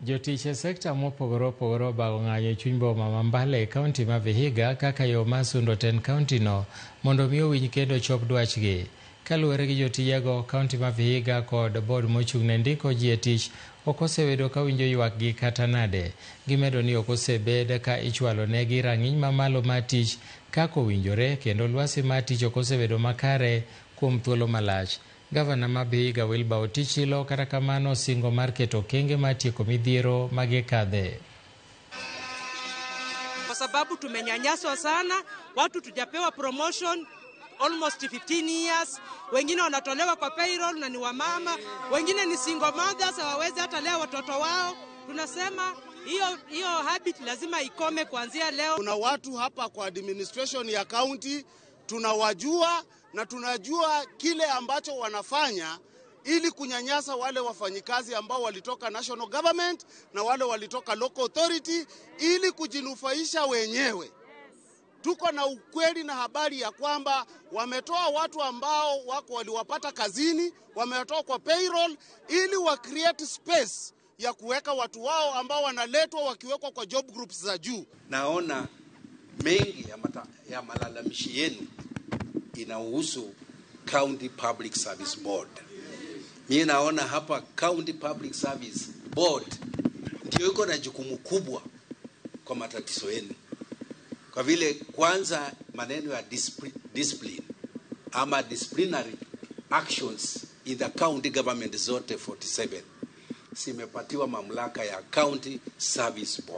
Jotich sekta mopogore obago ng'anyo chuny boma ma Mbale kaunti ma Vihiga kaka yo mar sundo ten kaunti no mondo mi owinj kendo chop dwachgi. Kaluwore gi jotijego, kaunti ma Vihiga kod bod mochung' ne ndiko ji e tich ok osebedo ka winjo ywakgi kata nade. Gimedo ni ok osebed ka ichwalo negi rang'iny mamalo mar tich kaka owinjore, kendo lwasi mar tich ok osebedo makare kuom thuolo malach. Gavana ma Vihiga Wilbur Otichilo kata kamano singo mar keto kenge mar tieko midhiero magikadhe. Kwa sababu tumenyanyaswa sana, watu tujapewa promotion almost 15 years, wengine wanatolewa kwa payroll na ni wamama, wengine ni single mothers hawawezi hata lea watoto wao. Tunasema hiyo habit lazima ikome kuanzia leo. Kuna watu hapa kwa administration ya county tunawajua na tunajua kile ambacho wanafanya ili kunyanyasa wale wafanyikazi ambao walitoka national government na wale walitoka local authority ili kujinufaisha wenyewe. Tuko na ukweli na habari ya kwamba wametoa watu ambao wako waliwapata kazini, wametoa kwa payroll ili wa create space ya kuweka watu wao ambao wanaletwa wakiwekwa kwa job groups za juu. Naona mengi ya malalamishi yenu inahusu County Public Service Board. Mimi naona hapa County Public Service Board ndio iko na jukumu kubwa kwa matatizo yenu. Kwa vile kwanza maneno ya discipline ama disciplinary actions in the county government zote 47 simepatiwa mamlaka ya County Service Board.